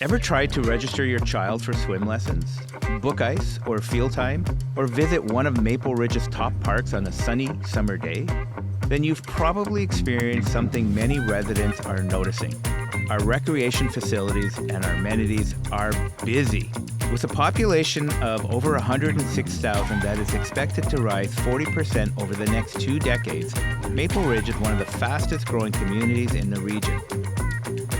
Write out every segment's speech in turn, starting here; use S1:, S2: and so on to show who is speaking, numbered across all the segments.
S1: Ever tried to register your child for swim lessons, book ice or field time, or visit one of Maple Ridge's top parks on a sunny summer day? Then you've probably experienced something many residents are noticing. Our recreation facilities and our amenities are busy. With a population of over 106,000 that is expected to rise 40% over the next 2 decades, Maple Ridge is one of the fastest growing communities in the region.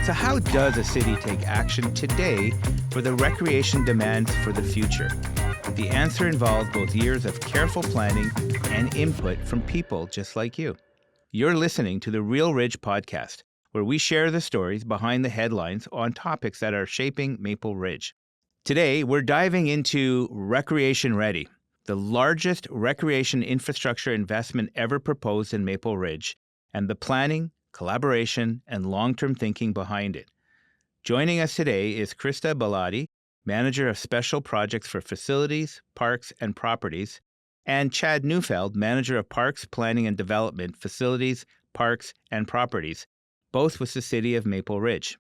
S1: So how does a city take action today for the recreation demands for the future? The answer involves both years of careful planning and input from people just like you. You're listening to the Real Ridge podcast, where we share the stories behind the headlines on topics that are shaping Maple Ridge. Today, we're diving into Recreation Ready, the largest recreation infrastructure investment ever proposed in Maple Ridge, and the planning, collaboration, and long-term thinking behind it. Joining us today is Christa Balotti, Manager of Special Projects for Facilities, Parks, and Properties, and Chad Neufeld, Manager of Parks, Planning and Development, Facilities, Parks, and Properties, both with the City of Maple Ridge.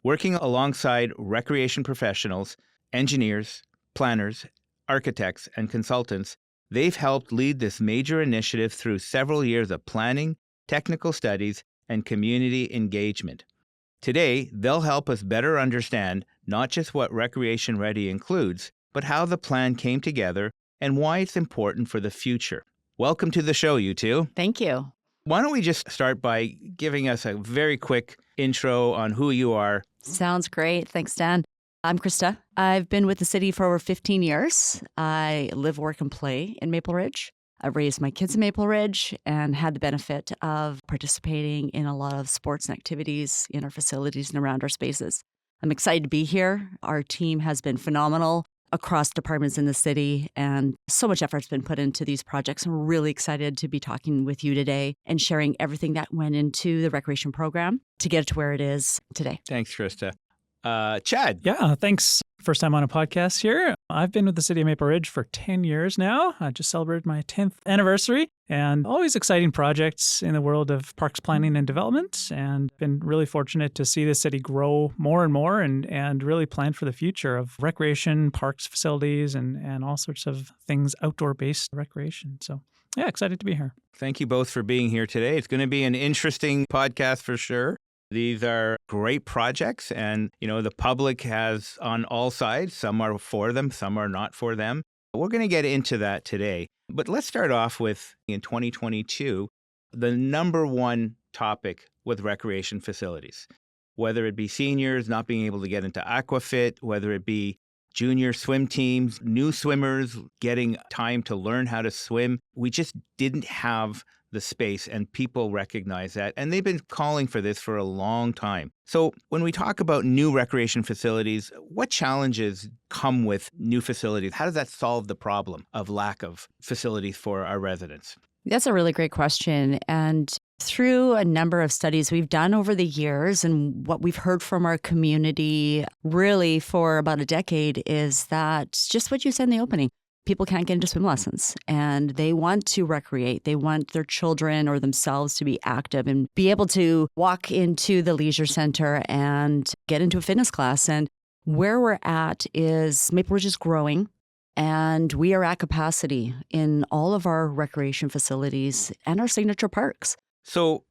S1: Working alongside recreation professionals, engineers, planners, architects, and consultants, they've helped lead this major initiative through several years of planning, technical studies, and community engagement. Today, they'll help us better understand not just what Recreation Ready includes, but how the plan came together and why it's important for the future. Welcome to the show, you two.
S2: Thank you.
S1: Why don't we just start by giving us a very quick intro on who you are?
S2: Sounds great. Thanks, Dan. I'm Christa. I've been with the city for over 15 years. I live, work, and play in Maple Ridge. I've raised my kids in Maple Ridge and had the benefit of participating in a lot of sports and activities in our facilities and around our spaces. I'm excited to be here. Our team has been phenomenal across departments in the city, and so much effort's been put into these projects. I'm really excited to be talking with you today and sharing everything that went into the recreation program to get it to where it is today.
S1: Thanks, Christa. Chad.
S3: Yeah, thanks. First time on a podcast here. I've been with the City of Maple Ridge for 10 years now. I just celebrated my 10th anniversary, and always exciting projects in the world of parks planning and development, and been really fortunate to see the city grow more and more and really plan for the future of recreation, parks, facilities, and all sorts of things outdoor-based recreation. So yeah, excited to be here.
S1: Thank you both for being here today. It's going to be an interesting podcast for sure. These are great projects, and, the public has on all sides. Some are for them, some are not for them. We're going to get into that today. But let's start off with, in 2022, the number one topic with recreation facilities, whether it be seniors not being able to get into aquafit, whether it be junior swim teams, new swimmers getting time to learn how to swim. We just didn't have the space, and people recognize that, and they've been calling for this for a long time. So when we talk about new recreation facilities, what challenges come with new facilities? How does that solve the problem of lack of facilities for our residents?
S2: That's a really great question. And through a number of studies we've done over the years, and what we've heard from our community really for about a decade, is that just what you said in the opening. People can't get into swim lessons, and they want to recreate. They want their children or themselves to be active and be able to walk into the leisure center and get into a fitness class. And where we're at is Maple Ridge is growing, and we are at capacity in all of our recreation facilities and our signature parks.
S1: So,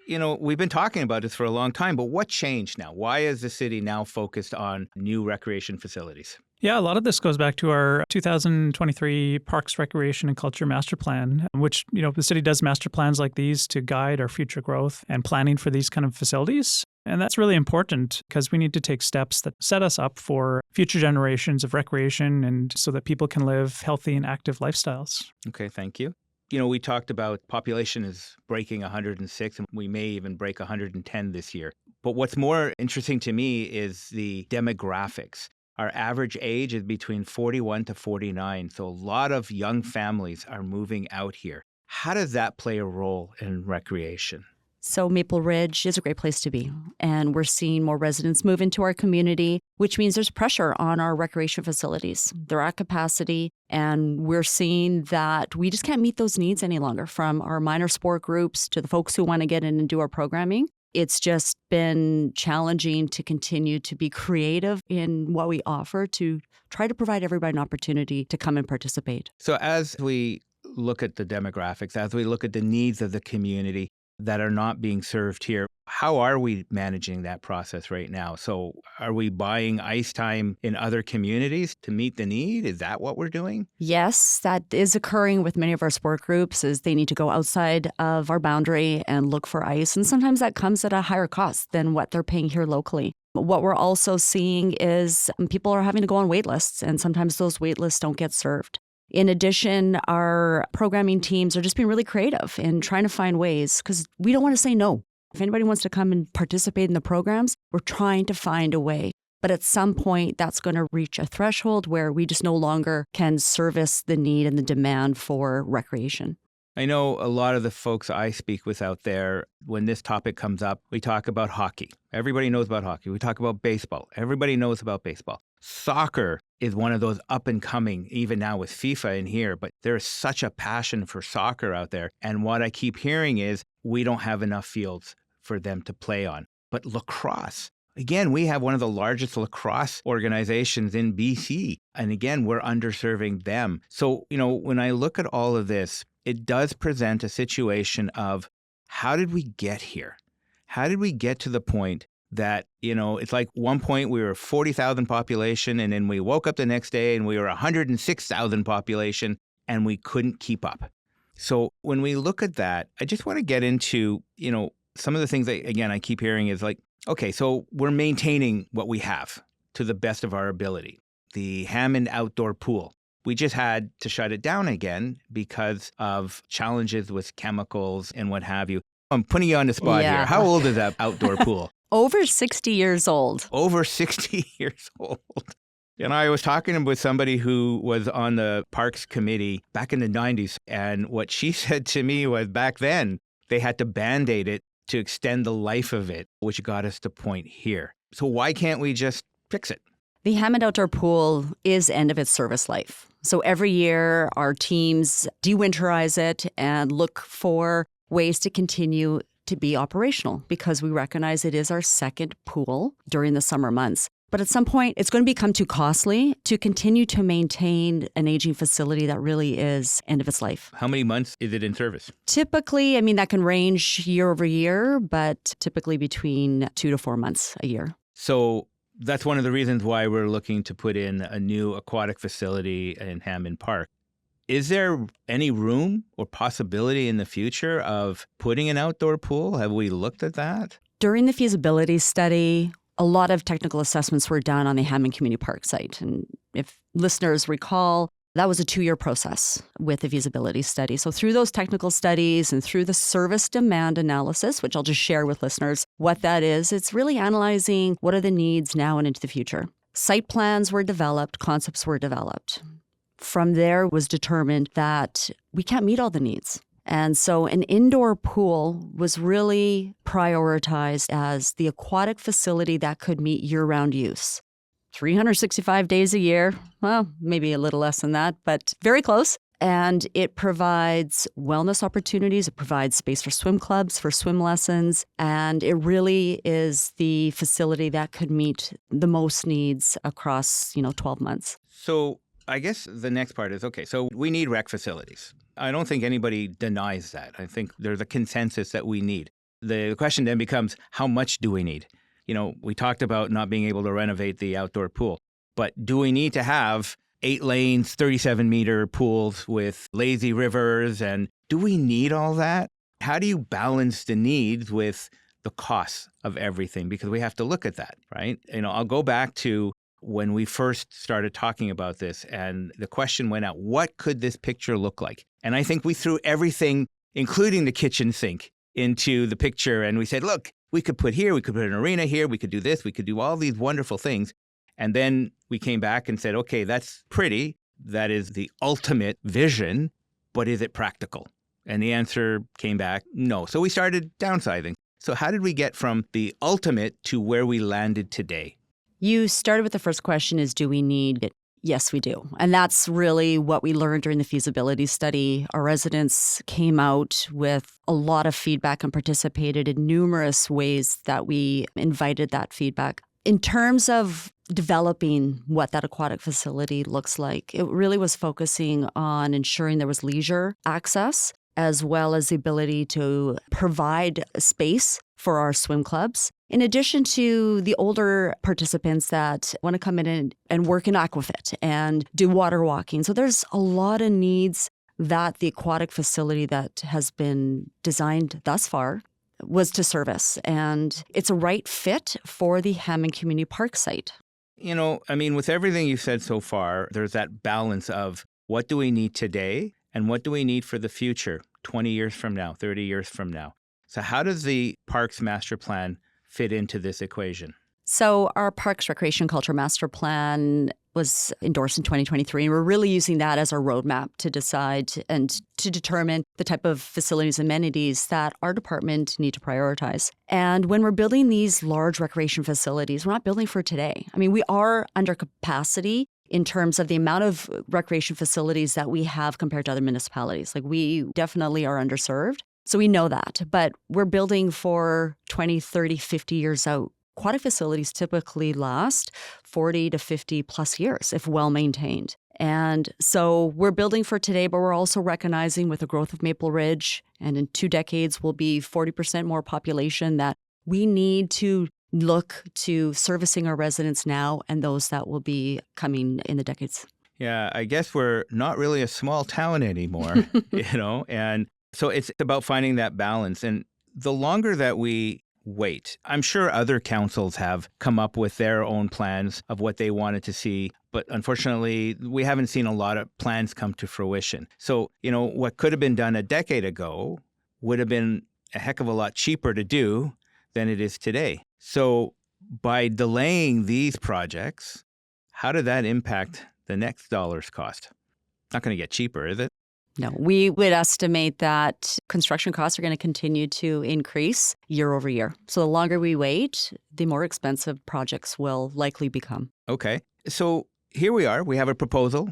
S1: we've been talking about this for a long time, but what changed now? Why is the city now focused on new recreation facilities?
S3: Yeah, a lot of this goes back to our 2023 Parks, Recreation, and Culture Master Plan, which, the city does master plans like these to guide our future growth and planning for these kind of facilities. And that's really important because we need to take steps that set us up for future generations of recreation and so that people can live healthy and active lifestyles.
S1: Okay, thank you. We talked about population is breaking 106, and we may even break 110 this year. But what's more interesting to me is the demographics. Our average age is between 41 to 49, so a lot of young families are moving out here. How does that play a role in recreation?
S2: So Maple Ridge is a great place to be, and we're seeing more residents move into our community, which means there's pressure on our recreation facilities. They're at capacity, and we're seeing that we just can't meet those needs any longer, from our minor sport groups to the folks who want to get in and do our programming. It's just been challenging to continue to be creative in what we offer to try to provide everybody an opportunity to come and participate.
S1: So as we look at the demographics, as we look at the needs of the community that are not being served here, how are we managing that process right now? So are we buying ice time in other communities to meet the need? Is that what we're doing?
S2: Yes, that is occurring with many of our sport groups is they need to go outside of our boundary and look for ice. And sometimes that comes at a higher cost than what they're paying here locally. What we're also seeing is people are having to go on wait lists, and sometimes those wait lists don't get served. In addition, our programming teams are just being really creative in trying to find ways because we don't want to say no. If anybody wants to come and participate in the programs, we're trying to find a way. But at some point, that's going to reach a threshold where we just no longer can service the need and the demand for recreation.
S1: I know a lot of the folks I speak with out there, when this topic comes up, we talk about hockey. Everybody knows about hockey. We talk about baseball. Everybody knows about baseball. Soccer is one of those up and coming, even now with FIFA in here, but there's such a passion for soccer out there. And what I keep hearing is we don't have enough fields for them to play on. But lacrosse, again, we have one of the largest lacrosse organizations in BC. And again, we're underserving them. So, when I look at all of this, it does present a situation of how did we get here? How did we get to the point that, it's like one point we were 40,000 population and then we woke up the next day and we were 106,000 population and we couldn't keep up. So when we look at that, I just want to get into, some of the things that, again, I keep hearing is like, okay, so we're maintaining what we have to the best of our ability. The Hammond outdoor pool. We just had to shut it down again because of challenges with chemicals and what have you. I'm putting you on the spot here. How old is that outdoor pool?
S2: Over 60 years old.
S1: Over 60 years old. I was talking with somebody who was on the Parks Committee back in the 90s, and what she said to me was back then, they had to Band-Aid it to extend the life of it, which got us to point here. So why can't we just fix it?
S2: The Hammond Outdoor Pool is end of its service life. So every year, our teams dewinterize it and look for ways to continue to be operational because we recognize it is our second pool during the summer months. But at some point, it's going to become too costly to continue to maintain an aging facility that really is end of its life.
S1: How many months is it in service?
S2: Typically, that can range year over year, but typically between 2 to 4 months a year.
S1: So that's one of the reasons why we're looking to put in a new aquatic facility in Hammond Park. Is there any room or possibility in the future of putting an outdoor pool? Have we looked at that?
S2: During the feasibility study, a lot of technical assessments were done on the Hammond Community Park site. And if listeners recall, that was a 2-year process with the feasibility study. So through those technical studies and through the service demand analysis, which I'll just share with listeners what that is, it's really analyzing what are the needs now and into the future. Site plans were developed, concepts were developed. From there was determined that we can't meet all the needs. And so an indoor pool was really prioritized as the aquatic facility that could meet year-round use. 365 days a year, well, maybe a little less than that, but very close. And it provides wellness opportunities. It provides space for swim clubs, for swim lessons. And it really is the facility that could meet the most needs across, 12 months.
S1: So I guess the next part is, okay, so we need rec facilities. I don't think anybody denies that. I think there's a consensus that we need. The question then becomes, how much do we need? We talked about not being able to renovate the outdoor pool, but do we need to have 8 lanes, 37-meter pools with lazy rivers? And do we need all that? How do you balance the needs with the costs of everything? Because we have to look at that, right? I'll go back to when we first started talking about this and the question went out, what could this picture look like? And I think we threw everything, including the kitchen sink, into the picture. And we said, look, we could put here, we could put an arena here, we could do this, we could do all these wonderful things. And then we came back and said, okay, that's pretty. That is the ultimate vision, but is it practical? And the answer came back, no. So we started downsizing. So how did we get from the ultimate to where we landed today?
S2: You started with the first question is, do we need it? Yes, we do. And that's really what we learned during the feasibility study. Our residents came out with a lot of feedback and participated in numerous ways that we invited that feedback. In terms of developing what that aquatic facility looks like, it really was focusing on ensuring there was leisure access, as well as the ability to provide space for our swim clubs. In addition to the older participants that want to come in and work in aquafit and do water walking. So there's a lot of needs that the aquatic facility that has been designed thus far was to service. And it's a right fit for the Hammond Community Park site.
S1: With everything you've said so far, there's that balance of what do we need today and what do we need for the future, 20 years from now, 30 years from now. So how does the Parks Master Plan fit into this equation?
S2: So our Parks Recreation Culture Master Plan was endorsed in 2023, and we're really using that as our roadmap to decide and to determine the type of facilities and amenities that our department need to prioritize. And when we're building these large recreation facilities, we're not building for today. We are under capacity in terms of the amount of recreation facilities that we have compared to other municipalities. We definitely are underserved. So we know that, but we're building for 20, 30, 50 years out. Aquatic facilities typically last 40 to 50 plus years if well maintained. And so we're building for today, but we're also recognizing with the growth of Maple Ridge, and in 2 decades will be 40% more population, that we need to look to servicing our residents now and those that will be coming in the decades.
S1: Yeah, I guess we're not really a small town anymore, and so it's about finding that balance. And the longer that we wait, I'm sure other councils have come up with their own plans of what they wanted to see, but unfortunately, we haven't seen a lot of plans come to fruition. So, what could have been done a decade ago would have been a heck of a lot cheaper to do than it is today. So by delaying these projects, how did that impact the next dollar's cost? Not going to get cheaper, is it?
S2: No, we would estimate that construction costs are going to continue to increase year over year. So the longer we wait, the more expensive projects will likely become.
S1: Okay. So here we are. We have a proposal.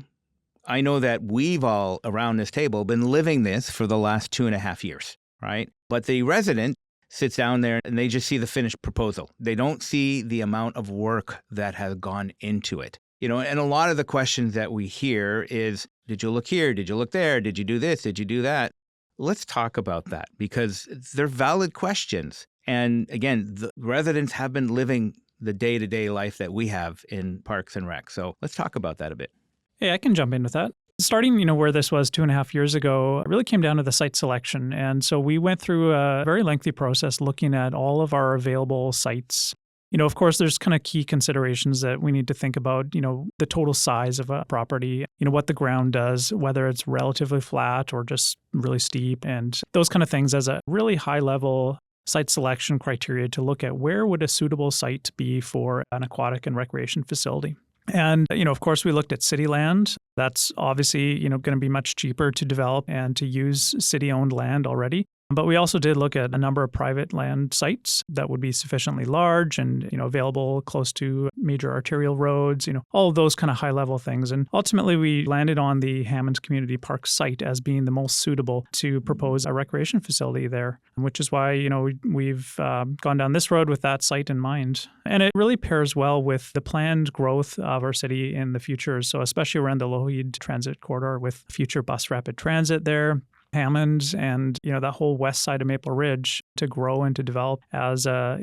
S1: I know that we've all around this table been living this for the last 2.5 years, right? But the resident sits down there and they just see the finished proposal. They don't see the amount of work that has gone into it. And a lot of the questions that we hear is, did you look here? Did you look there? Did you do this? Did you do that? Let's talk about that because they're valid questions. And again, the residents have been living the day-to-day life that we have in Parks and Rec. So let's talk about that a bit.
S3: Hey, I can jump in with that. Starting, where this was 2.5 years ago, it really came down to the site selection. And so we went through a very lengthy process looking at all of our available sites. Of course, there's kind of key considerations that we need to think about, the total size of a property, what the ground does, whether it's relatively flat or just really steep, and those kind of things as a really high-level site selection criteria to look at where would a suitable site be for an aquatic and recreation facility. And, of course, we looked at city land. That's obviously, going to be much cheaper to develop and to use city-owned land already. But we also did look at a number of private land sites that would be sufficiently large and, available close to major arterial roads, all of those kind of high-level things. And ultimately, we landed on the Hammond Community Park site as being the most suitable to propose a recreation facility there, which is why, we've gone down this road with that site in mind. And it really pairs well with the planned growth of our city in the future. So especially around the Lougheed Transit Corridor with future bus rapid transit there, Hammond and, that whole west side of Maple Ridge to grow and to develop as a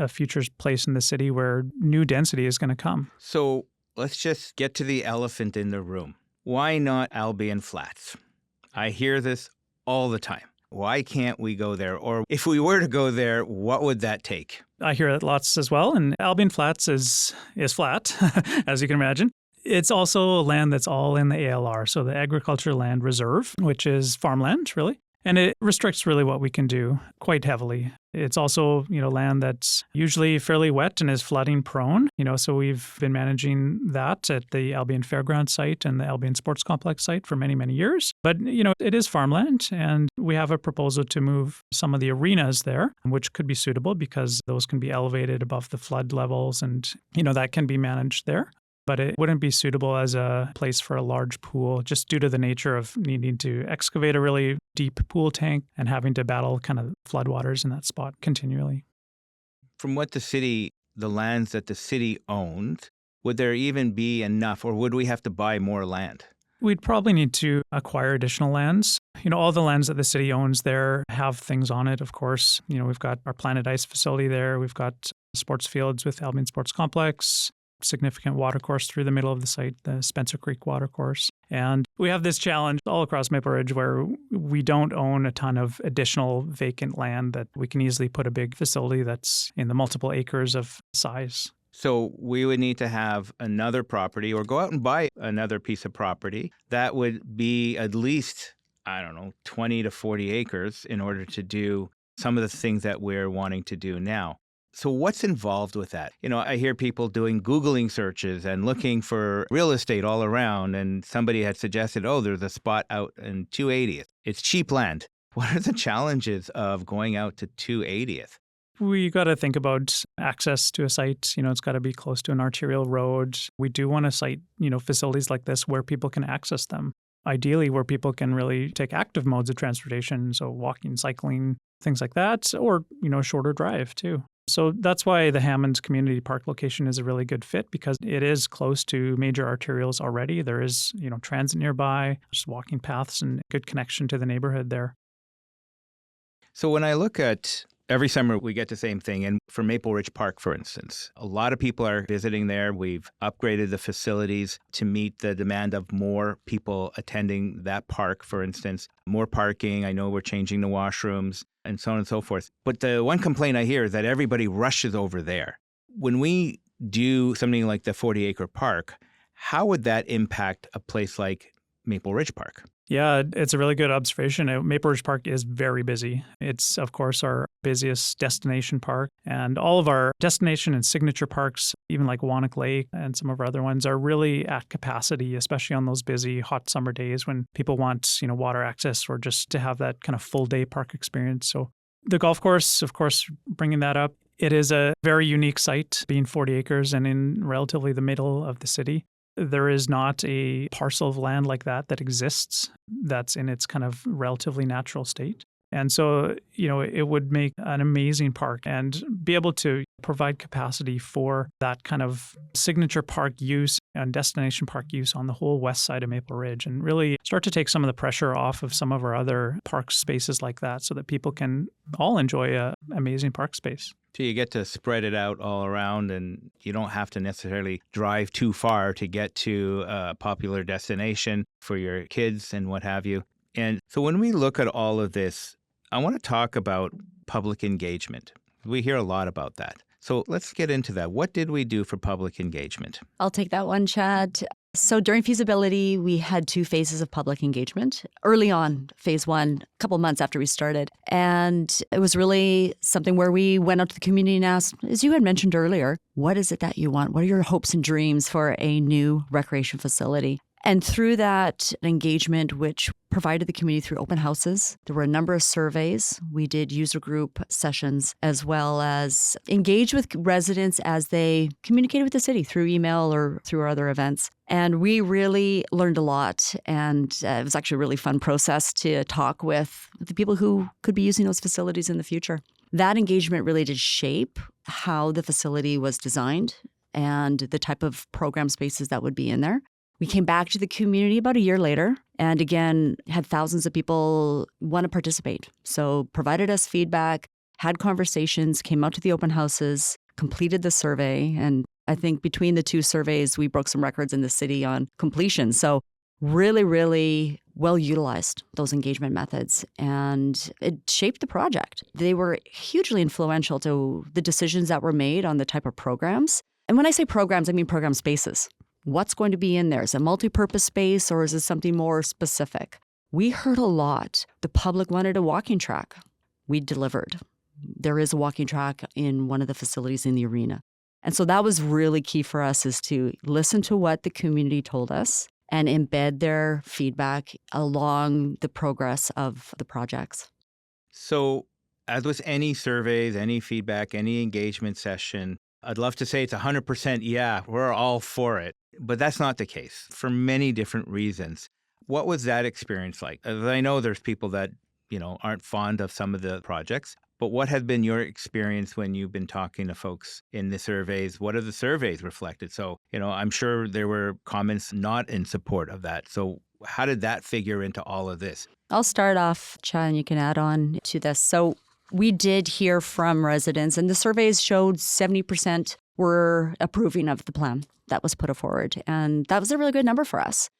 S3: future place in the city where new density is going to come.
S1: So let's just get to the elephant in the room. Why not Albion Flats? I hear this all the time. Why can't we go there? Or if we were to go there, what would that take?
S3: I hear it lots as well. And Albion Flats is flat, as you can imagine. It's also land that's all in the ALR, so the Agriculture Land Reserve, which is farmland, really. And it restricts really what we can do quite heavily. It's also, land that's usually fairly wet and is flooding prone. So we've been managing that at the Albion Fairground site and the Albion Sports Complex site for many, many years. But, it is farmland, and we have a proposal to move some of the arenas there, which could be suitable because those can be elevated above the flood levels and, that can be managed there. but it wouldn't be suitable as a place for a large pool just due to the nature of needing to excavate a really deep pool tank and having to battle kind of floodwaters in that spot continually.
S1: From what the lands that the city owned, would there even be enough, or would we have to buy more land?
S3: We'd probably need to acquire additional lands. All the lands that the city owns there have things on it, of course. We've got our Planet Ice facility there. We've got sports fields with Albion Sports Complex, significant watercourse through the middle of the site, the Spencer Creek watercourse. And we have this challenge all across Maple Ridge where we don't own a ton of additional vacant land that we can easily put a big facility that's in the multiple acres of size.
S1: So we would need to have another property or go out and buy another piece of property that would be at least, 20 to 40 acres in order to do some of the things that we're wanting to do now. So what's involved with that? I hear people doing Googling searches and looking for real estate all around, and somebody had suggested, there's a spot out in 280th. It's cheap land. What are the challenges of going out to 280th?
S3: We got to think about access to a site. It's got to be close to an arterial road. We do want to site, facilities like this where people can access them. Ideally, where people can really take active modes of transportation, so walking, cycling, things like that, or, a shorter drive too. So that's why the Hammonds Community Park location is a really good fit because it is close to major arterials already. There is, transit nearby, just walking paths and good connection to the neighborhood there.
S1: So when I look at every summer, we get the same thing. And for Maple Ridge Park, for instance, a lot of people are visiting there. We've upgraded the facilities to meet the demand of more people attending that park, for instance. More parking. I know we're changing the washrooms and so on and so forth. But the one complaint I hear is that everybody rushes over there. When we do something like the 40-acre park, how would that impact a place like Maple Ridge Park?
S3: Yeah, it's a really good observation. Maple Ridge Park is very busy. It's, of course, our busiest destination park. And all of our destination and signature parks, even like Wannock Lake and some of our other ones, are really at capacity, especially on those busy, hot summer days when people want, water access or just to have that kind of full day park experience. So the golf course, of course, bringing that up, it is a very unique site, being 40 acres and in relatively the middle of the city. There is not a parcel of land like that exists that's in its kind of relatively natural state. And so, it would make an amazing park and be able to provide capacity for that kind of signature park use and destination park use on the whole west side of Maple Ridge and really start to take some of the pressure off of some of our other park spaces like that so that people can all enjoy an amazing park space.
S1: So you get to spread it out all around and you don't have to necessarily drive too far to get to a popular destination for your kids and what have you. And so when we look at all of this, I want to talk about public engagement. We hear a lot about that. So let's get into that. What did we do for public engagement?
S2: I'll take that one, Chad. So during feasibility, we had 2 phases of public engagement. Early on, phase 1, a couple months after we started. And it was really something where we went out to the community and asked, as you had mentioned earlier, what is it that you want? What are your hopes and dreams for a new recreation facility? And through that engagement, which provided the community through open houses, there were a number of surveys. We did user group sessions, as well as engage with residents as they communicated with the city through email or through our other events. And we really learned a lot. And it was actually a really fun process to talk with the people who could be using those facilities in the future. That engagement really did shape how the facility was designed and the type of program spaces that would be in there. We came back to the community about a year later and again had thousands of people want to participate. So provided us feedback, had conversations, came out to the open houses, completed the survey. And I think between the 2 surveys, we broke some records in the city on completion. So really, really well utilized those engagement methods. And it shaped the project. They were hugely influential to the decisions that were made on the type of programs. And when I say programs, I mean program spaces. What's going to be in there? Is it a multi-purpose space or is it something more specific? We heard a lot. The public wanted a walking track. We delivered. There is a walking track in one of the facilities in the arena. And so that was really key for us, is to listen to what the community told us and embed their feedback along the progress of the projects.
S1: So as with any surveys, any feedback, any engagement session, I'd love to say it's 100% yeah, we're all for it, but that's not the case for many different reasons. What was that experience like? As I know there's people that, aren't fond of some of the projects, but what has been your experience when you've been talking to folks in the surveys? What have the surveys reflected? So, I'm sure there were comments not in support of that. So how did that figure into all of this?
S2: I'll start off, Cha, and you can add on to this. So we did hear from residents, and the surveys showed 70% were approving of the plan that was put forward. And that was a really good number for us.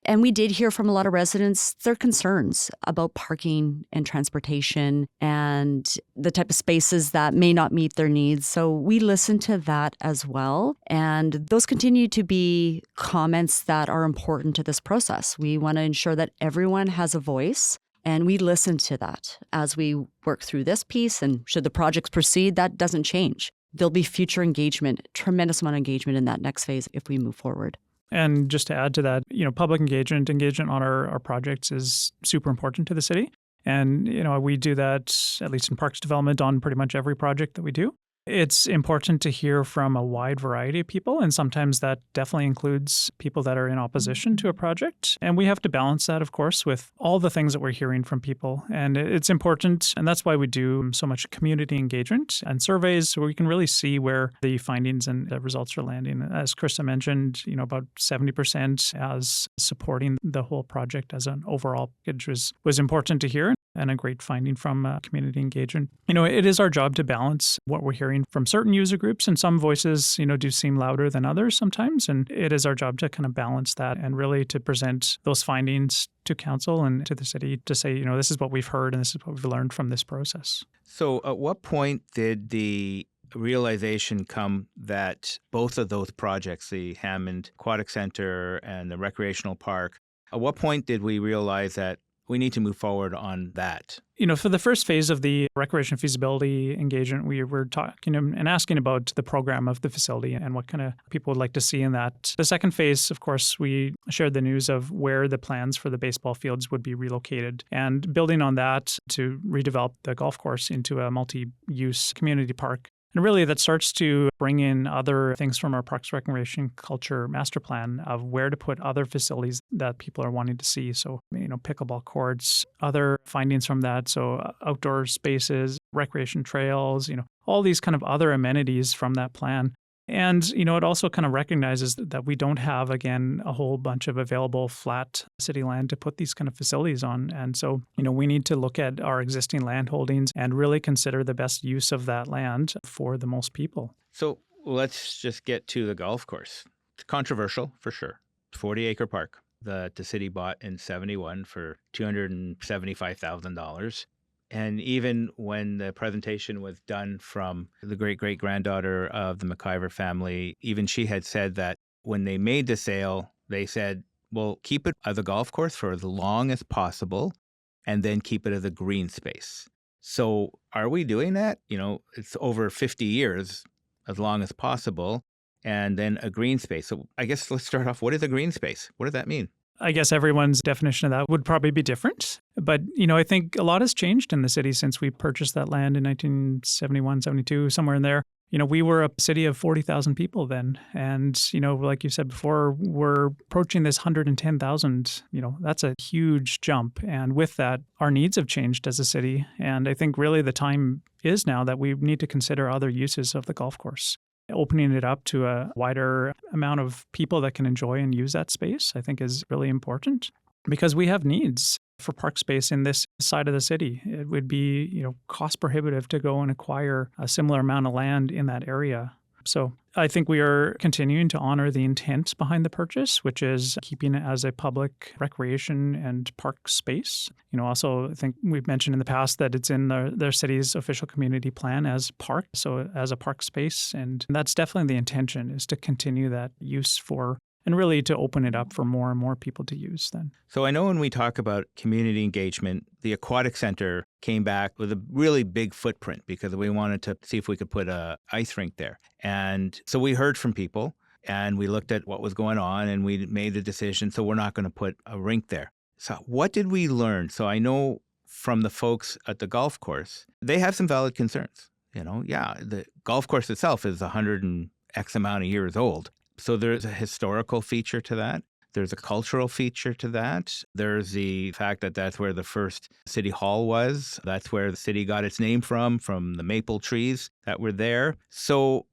S2: And we did hear from a lot of residents their concerns about parking and transportation and the type of spaces that may not meet their needs. So we listened to that as well. And those continue to be comments that are important to this process. We want to ensure that everyone has a voice. And we listen to that as we work through this piece. And should the projects proceed, that doesn't change. There'll be future engagement, tremendous amount of engagement in that next phase if we move forward.
S3: And just to add to that, public engagement on our projects is super important to the city. And, we do that, at least in parks development, on pretty much every project that we do. It's important to hear from a wide variety of people, and sometimes that definitely includes people that are in opposition to a project. And we have to balance that, of course, with all the things that we're hearing from people. And it's important, and that's why we do so much community engagement and surveys, where we can really see where the findings and the results are landing. As Christa mentioned, about 70% as supporting the whole project as an overall package was important to hear, and a great finding from community engagement. It is our job to balance what we're hearing from certain user groups, and some voices, do seem louder than others sometimes. And it is our job to kind of balance that and really to present those findings to council and to the city to say, this is what we've heard and this is what we've learned from this process.
S1: So at what point did the realization come that both of those projects, the Hammond Aquatic Center and the recreational park, at what point did we realize that we need to move forward on that?
S3: For the first phase of the recreation feasibility engagement, we were talking and asking about the program of the facility and what kind of people would like to see in that. The second phase, of course, we shared the news of where the plans for the baseball fields would be relocated, and building on that to redevelop the golf course into a multi-use community park. And really, that starts to bring in other things from our Parks, Recreation, Culture master plan of where to put other facilities that people are wanting to see. So, pickleball courts, other findings from that. So outdoor spaces, recreation trails, all these kind of other amenities from that plan. And, it also kind of recognizes that we don't have, again, a whole bunch of available flat city land to put these kind of facilities on. And so, we need to look at our existing land holdings and really consider the best use of that land for the most people.
S1: So let's just get to the golf course. It's controversial, for sure. 40-acre park that the city bought in 71 for $275,000. And even when the presentation was done from the great-great-granddaughter of the McIver family, even she had said that when they made the sale, they said, well, keep it as a golf course for as long as possible and then keep it as a green space. So are we doing that? It's over 50 years, as long as possible, and then a green space. So I guess let's start off. What is a green space? What does that mean?
S3: I guess everyone's definition of that would probably be different. But, I think a lot has changed in the city since we purchased that land in 1971, 72, somewhere in there. We were a city of 40,000 people then. And, like you said before, we're approaching this 110,000. That's a huge jump. And with that, our needs have changed as a city. And I think really the time is now that we need to consider other uses of the golf course. Opening it up to a wider amount of people that can enjoy and use that space, I think, is really important because we have needs for park space in this side of the city. It would be, cost prohibitive to go and acquire a similar amount of land in that area. So I think we are continuing to honor the intent behind the purchase, which is keeping it as a public recreation and park space. Also, I think we've mentioned in the past that it's in their city's official community plan as park, so as a park space. And that's definitely the intention, is to continue that use for, and really to open it up for more and more people to use then.
S1: So I know when we talk about community engagement, the Aquatic Center came back with a really big footprint because we wanted to see if we could put a ice rink there. And so we heard from people and we looked at what was going on and we made the decision, so we're not going to put a rink there. So what did we learn? So I know from the folks at the golf course, they have some valid concerns. the golf course itself is 100 and X amount of years old. So there's a historical feature to that. There's a cultural feature to that. There's the fact that that's where the first city hall was. That's where the city got its name from the maple trees that were there. So,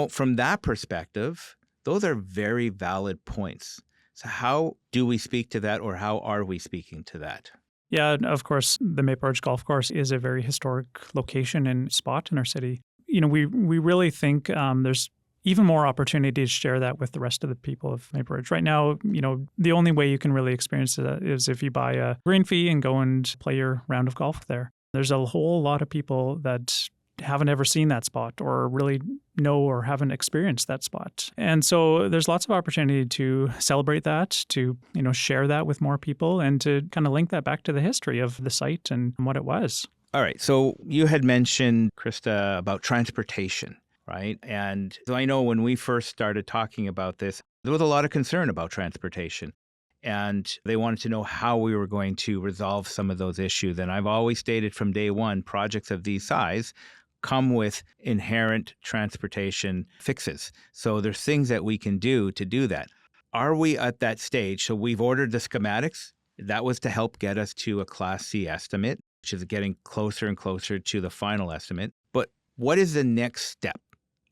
S1: from that perspective, those are very valid points. So how do we speak to that, or how are we speaking to that?
S3: Yeah, of course, the Maple Ridge Golf Course is a very historic location and spot in our city. We really think there's even more opportunity to share that with the rest of the people of Maple Ridge. Right now, the only way you can really experience that is if you buy a green fee and go and play your round of golf there. There's a whole lot of people that haven't ever seen that spot or really know or haven't experienced that spot. And so there's lots of opportunity to celebrate that, to, share that with more people and to kind of link that back to the history of the site and what it was.
S1: All right. So you had mentioned, Christa, about transportation, right? And so I know when we first started talking about this, there was a lot of concern about transportation. And they wanted to know how we were going to resolve some of those issues. And I've always stated from day one, projects of these size come with inherent transportation fixes. So there's things that we can do to do that. Are we at that stage? So we've ordered the schematics. That was to help get us to a Class C estimate, which is getting closer and closer to the final estimate. But what is the next step?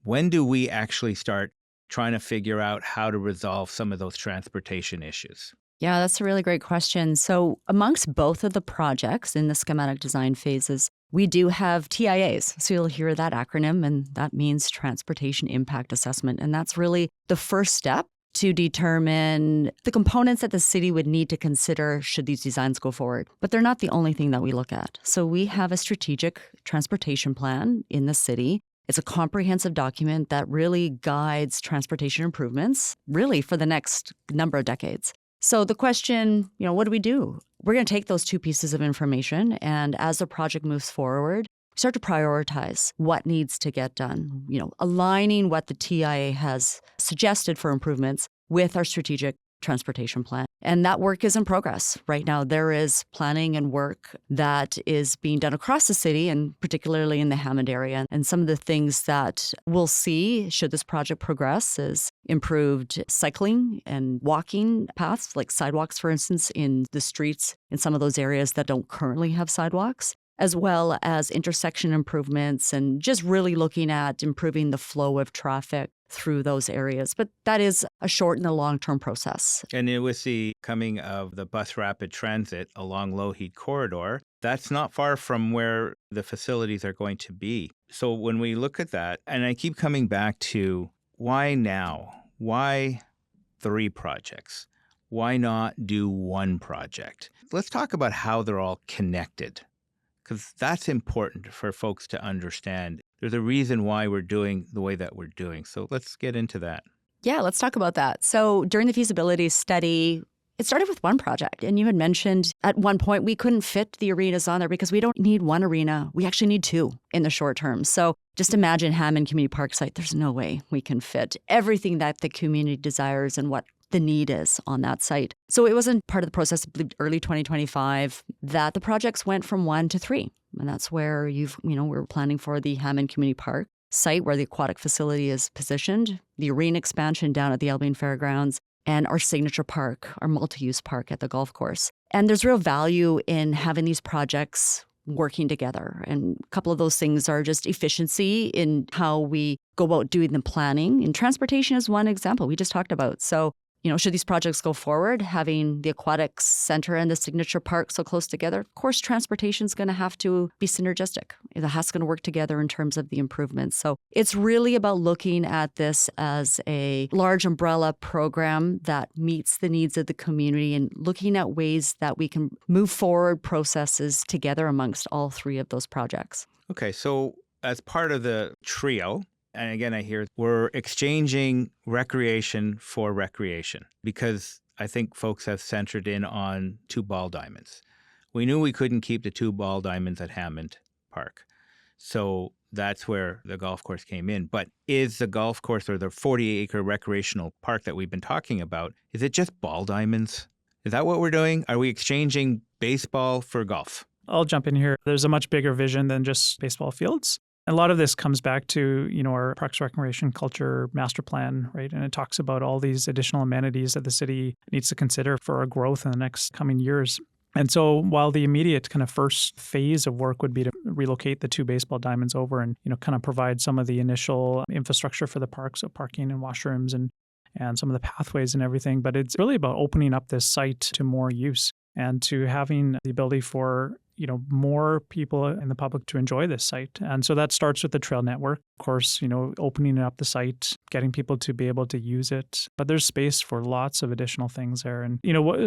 S1: When do we actually start trying to figure out how to resolve some of those transportation issues?
S2: Yeah, that's a really great question. So amongst both of the projects in the schematic design phases, we do have TIAs. So you'll hear that acronym, and that means Transportation Impact Assessment. And that's really the first step to determine the components that the city would need to consider should these designs go forward. But they're not the only thing that we look at. So we have a strategic transportation plan in the city. It's a comprehensive document that really guides transportation improvements, really for the next number of decades. So the question, what do we do? We're going to take those two pieces of information, and as the project moves forward, start to prioritize what needs to get done, aligning what the TIA has suggested for improvements with our strategic transportation plan. And that work is in progress. Right now, there is planning and work that is being done across the city, and particularly in the Hammond area. And some of the things that we'll see should this project progress is improved cycling and walking paths, like sidewalks, for instance, in the streets in some of those areas that don't currently have sidewalks, as well as intersection improvements and just really looking at improving the flow of traffic through those areas. But that is a short and a long-term process.
S1: And with the coming of the bus rapid transit along Lougheed Corridor, that's not far from where the facilities are going to be. So when we look at that, and I keep coming back to why now? Why 3 projects? Why not do 1 project? Let's talk about how they're all connected, because that's important for folks to understand. There's a reason why we're doing the way that we're doing. So let's get into that.
S2: Yeah, let's talk about that. So during the feasibility study, it started with 1 project. And you had mentioned at one point we couldn't fit the arenas on there because we don't need 1 arena. We actually need 2 in the short term. So just imagine Hammond Community Park site. There's no way we can fit everything that the community desires and what the need is on that site. So it wasn't part of the process, I believe, early 2025, that the projects went from 1 to 3. And that's where we're planning for the Hammond Community Park site where the aquatic facility is positioned, the arena expansion down at the Albion Fairgrounds, and our signature park, our multi-use park at the golf course. And there's real value in having these projects working together. And a couple of those things are just efficiency in how we go about doing the planning. And transportation is one example we just talked about. So should these projects go forward, having the aquatics center and the signature park so close together, of course, transportation is going to have to be synergistic. It has to work together in terms of the improvements. So it's really about looking at this as a large umbrella program that meets the needs of the community and looking at ways that we can move forward processes together amongst all 3 of those projects.
S1: Okay, so as part of the trio, and again, I hear we're exchanging recreation for recreation because I think folks have centered in on 2 ball diamonds. We knew we couldn't keep the 2 ball diamonds at Hammond Park. So that's where the golf course came in. But is the golf course or the 40-acre recreational park that we've been talking about, is it just ball diamonds? Is that what we're doing? Are we exchanging baseball for golf?
S3: I'll jump in here. There's a much bigger vision than just baseball fields. A lot of this comes back to, our Parks Recreation Culture Master Plan, right? And it talks about all these additional amenities that the city needs to consider for our growth in the next coming years. And so while the immediate kind of first phase of work would be to relocate the 2 baseball diamonds over and, kind of provide some of the initial infrastructure for the park, so parking and washrooms and some of the pathways and everything, but it's really about opening up this site to more use and to having the ability for more people in the public to enjoy this site. And so that starts with the trail network, of course, opening up the site, getting people to be able to use it. But there's space for lots of additional things there. And,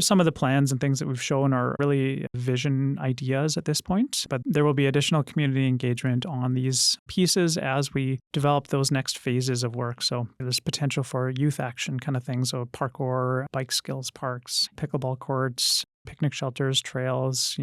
S3: some of the plans and things that we've shown are really vision ideas at this point. But there will be additional community engagement on these pieces as we develop those next phases of work. So there's potential for youth action kind of things. So parkour, bike skills parks, pickleball courts, picnic shelters, trails,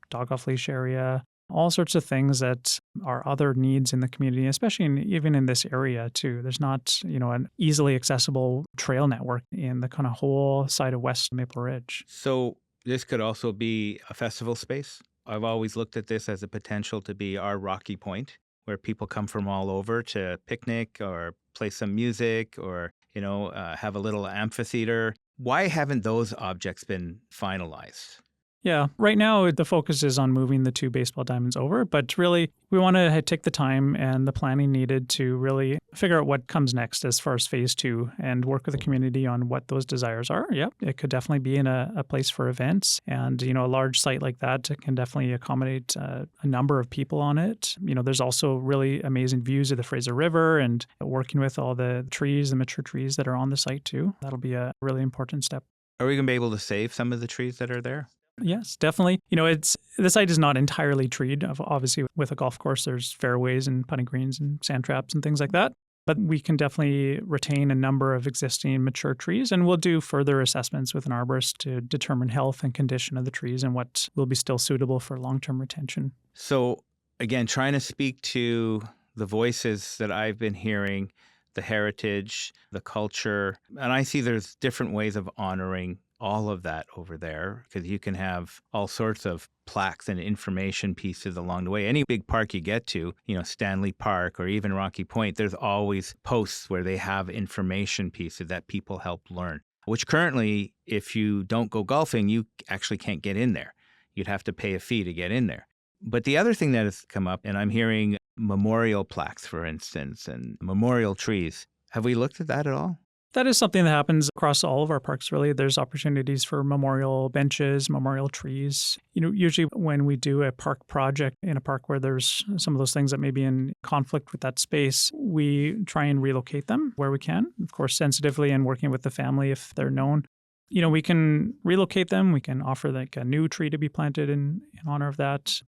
S3: dog off leash area, all sorts of things that are other needs in the community, especially even in this area too. There's not, an easily accessible trail network in the kind of whole side of West Maple Ridge.
S1: So this could also be a festival space. I've always looked at this as a potential to be our Rocky Point, where people come from all over to picnic or play some music or, have a little amphitheater. Why haven't those objects been finalized?
S3: Yeah, right now the focus is on moving the 2 baseball diamonds over, but really we want to take the time and the planning needed to really figure out what comes next as far as phase 2 and work with the community on what those desires are. Yep, it could definitely be in a place for events, and a large site like that can definitely accommodate a number of people on it. There's also really amazing views of the Fraser River and working with all the trees, the mature trees that are on the site too. That'll be a really important step.
S1: Are we going to be able to save some of the trees that are there?
S3: Yes, definitely. The site is not entirely treed. Obviously, with a golf course, there's fairways and putting greens and sand traps and things like that. But we can definitely retain a number of existing mature trees, and we'll do further assessments with an arborist to determine health and condition of the trees and what will be still suitable for long-term retention.
S1: So, again, trying to speak to the voices that I've been hearing, the heritage, the culture, and I see there's different ways of honoring all of that over there, because you can have all sorts of plaques and information pieces along the way. Any big park you get to, Stanley Park or even Rocky Point, there's always posts where they have information pieces that people help learn, which currently, if you don't go golfing, you actually can't get in there. You'd have to pay a fee to get in there. But the other thing that has come up, and I'm hearing memorial plaques, for instance, and memorial trees. Have we looked at that at all?
S3: That is something that happens across all of our parks, really. There's opportunities for memorial benches, memorial trees. Usually when we do a park project in a park where there's some of those things that may be in conflict with that space, we try and relocate them where we can, of course, sensitively and working with the family if they're known. We can relocate them. We can offer like a new tree to be planted in honor of that.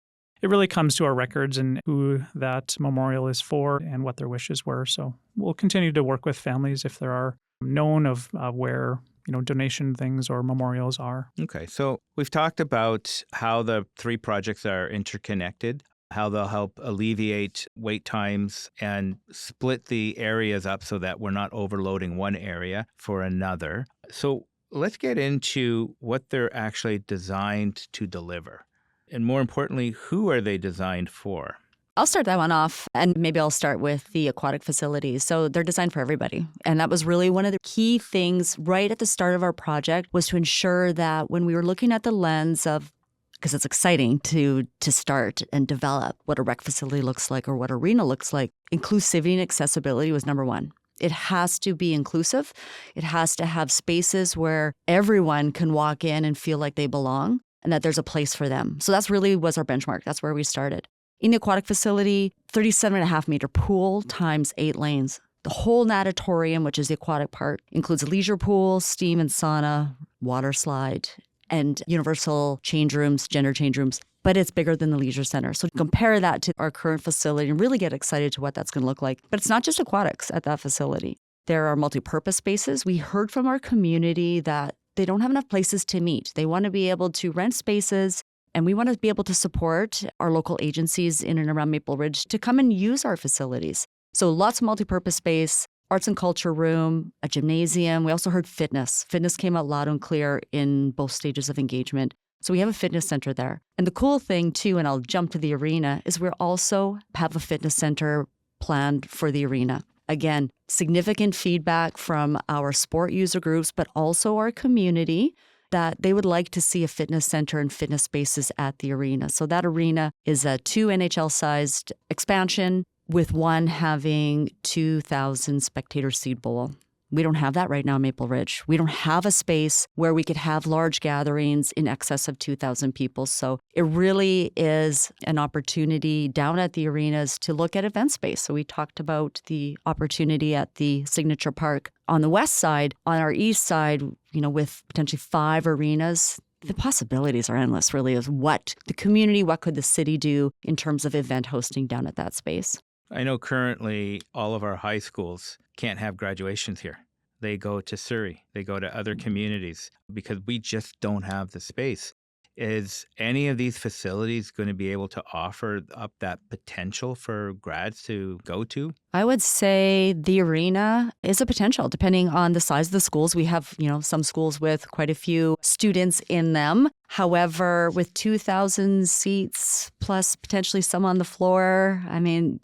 S3: It really comes to our records and who that memorial is for and what their wishes were. So we'll continue to work with families if there are known of where donation things or memorials are.
S1: Okay, so we've talked about how the 3 projects are interconnected, how they'll help alleviate wait times and split the areas up so that we're not overloading one area for another. So let's get into what they're actually designed to deliver. And more importantly, who are they designed for?
S2: I'll start that one off, and maybe I'll start with the aquatic facilities. So they're designed for everybody. And that was really one of the key things right at the start of our project, was to ensure that when we were looking at the lens of, because it's exciting to start and develop what a rec facility looks like or what arena looks like, inclusivity and accessibility was number 1. It has to be inclusive. It has to have spaces where everyone can walk in and feel like they belong and that there's a place for them. So that's really was our benchmark. That's where we started. In the aquatic facility, 37.5-meter pool times 8 lanes. The whole natatorium, which is the aquatic part, includes a leisure pool, steam and sauna, water slide, and universal change rooms, gender change rooms. But it's bigger than the leisure center. So compare that to our current facility and really get excited to what that's going to look like. But it's not just aquatics at that facility. There are multi-purpose spaces. We heard from our community that they don't have enough places to meet. They want to be able to rent spaces, and we want to be able to support our local agencies in and around Maple Ridge to come and use our facilities. So lots of multi-purpose space, arts and culture room, a gymnasium. We also heard fitness. Fitness came out loud and clear in both stages of engagement. So we have a fitness center there. And the cool thing too, and I'll jump to the arena, is we also have a fitness center planned for the arena. Again, significant feedback from our sport user groups, but also our community that they would like to see a fitness center and fitness spaces at the arena. So that arena is a 2 NHL-sized expansion with one having 2,000 spectator seat bowl. We don't have that right now in Maple Ridge. We don't have a space where we could have large gatherings in excess of 2,000 people. So it really is an opportunity down at the arenas to look at event space. So we talked about the opportunity at the Signature Park on the west side. On our east side, with potentially 5 arenas, the possibilities are endless, really, of what the community, what could the city do in terms of event hosting down at that space.
S1: I know currently all of our high schools can't have graduations here. They go to Surrey. They go to other communities because we just don't have the space. Is any of these facilities going to be able to offer up that potential for grads to go to?
S2: I would say the arena is a potential, depending on the size of the schools. We have, some schools with quite a few students in them. However, with 2,000 seats plus potentially some on the floor,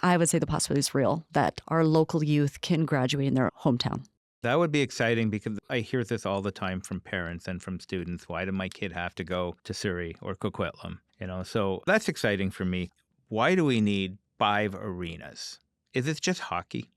S2: I would say the possibility is real that our local youth can graduate in their hometown.
S1: That would be exciting because I hear this all the time from parents and from students. Why did my kid have to go to Surrey or Coquitlam? So that's exciting for me. Why do we need 5 arenas? Is it just hockey?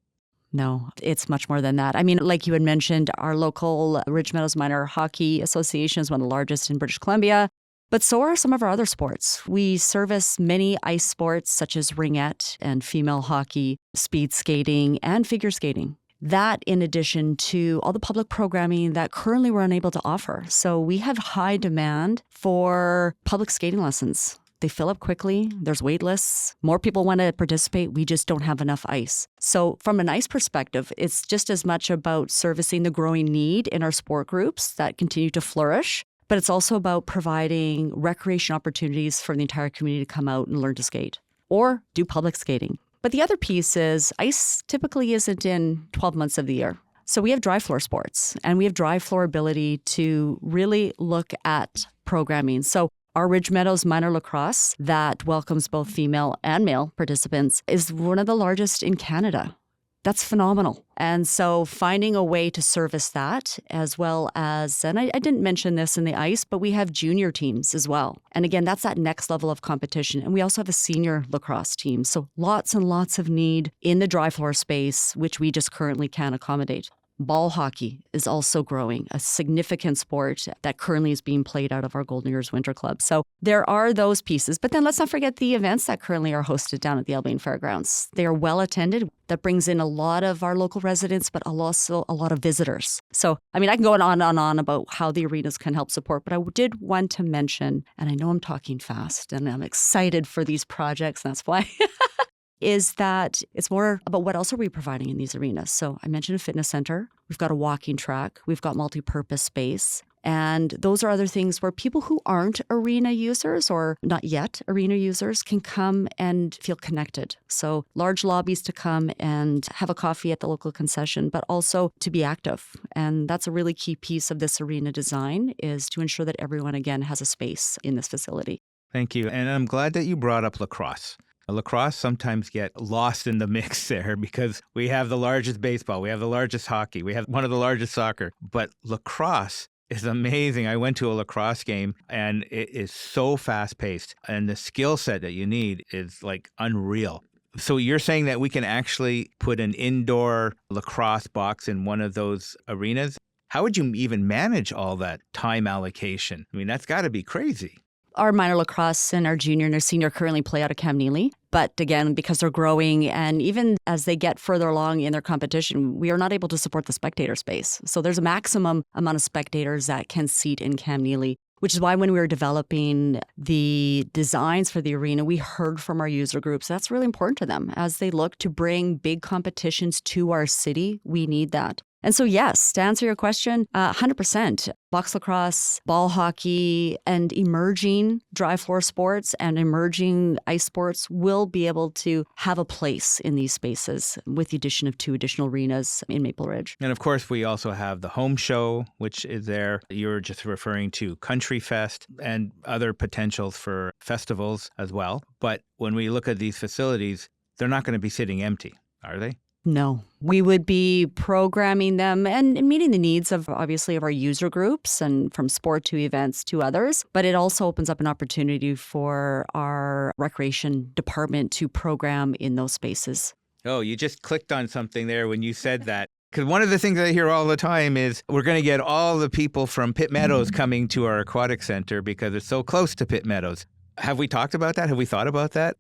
S2: No, it's much more than that. Like you had mentioned, our local Ridge Meadows Minor Hockey Association is one of the largest in British Columbia, but so are some of our other sports. We service many ice sports such as ringette and female hockey, speed skating, and figure skating. That in addition to all the public programming that currently we're unable to offer. So we have high demand for public skating lessons. They fill up quickly. There's wait lists. More people want to participate. We just don't have enough ice. So from an ice perspective, it's just as much about servicing the growing need in our sport groups that continue to flourish, but it's also about providing recreation opportunities for the entire community to come out and learn to skate or do public skating. But the other piece is ice typically isn't in 12 months of the year. So we have dry floor sports and we have dry floor ability to really look at programming. So our Ridge Meadows Minor Lacrosse that welcomes both female and male participants is one of the largest in Canada. That's phenomenal. And so finding a way to service that as well as, and I didn't mention this in the ice, but we have junior teams as well. And again, that's that next level of competition. And we also have a senior lacrosse team. So lots and lots of need in the dry floor space, which we just currently can't accommodate. Ball hockey is also growing, a significant sport that currently is being played out of our Golden Years Winter Club. So there are those pieces. But then let's not forget the events that currently are hosted down at the Albion Fairgrounds. They are well attended. That brings in a lot of our local residents, but also a lot of visitors. So, I can go on and on about how the arenas can help support, but I did want to mention, and I know I'm talking fast, and I'm excited for these projects, and that's why is that it's more about what else are we providing in these arenas. So I mentioned a fitness center. We've got a walking track. We've got multi-purpose space. And those are other things where people who aren't arena users or not yet arena users can come and feel connected. So large lobbies to come and have a coffee at the local concession, but also to be active. And that's a really key piece of this arena design is to ensure that everyone, again, has a space in this facility.
S1: Thank you. And I'm glad that you brought up lacrosse. Lacrosse sometimes get lost in the mix there because we have the largest baseball, we have the largest hockey, we have one of the largest soccer, but lacrosse is amazing. I went to a lacrosse game and it is so fast paced and the skill set that you need is like unreal. So you're saying that we can actually put an indoor lacrosse box in one of those arenas? How would you even manage all that time allocation? That's got to be crazy.
S2: Our minor lacrosse and our junior and our senior currently play out of Kamneely. But again, because they're growing and even as they get further along in their competition, we are not able to support the spectator space. So there's a maximum amount of spectators that can seat in Kamneely, which is why when we were developing the designs for the arena, we heard from our user groups. That's really important to them. As they look to bring big competitions to our city, we need that. And so, yes, to answer your question, 100%. Box lacrosse, ball hockey, and emerging dry floor sports and emerging ice sports will be able to have a place in these spaces with the addition of 2 additional arenas in Maple Ridge.
S1: And of course, we also have the home show, which is there. You're just referring to Country Fest and other potentials for festivals as well. But when we look at these facilities, they're not going to be sitting empty, are they?
S2: No, we would be programming them and meeting the needs of obviously of our user groups and from sport to events to others. But it also opens up an opportunity for our recreation department to program in those spaces.
S1: Oh, you just clicked on something there when you said that. Because one of the things I hear all the time is we're going to get all the people from Pitt Meadows coming to our aquatic center because it's so close to Pitt Meadows. Have we talked about that? Have we thought about that?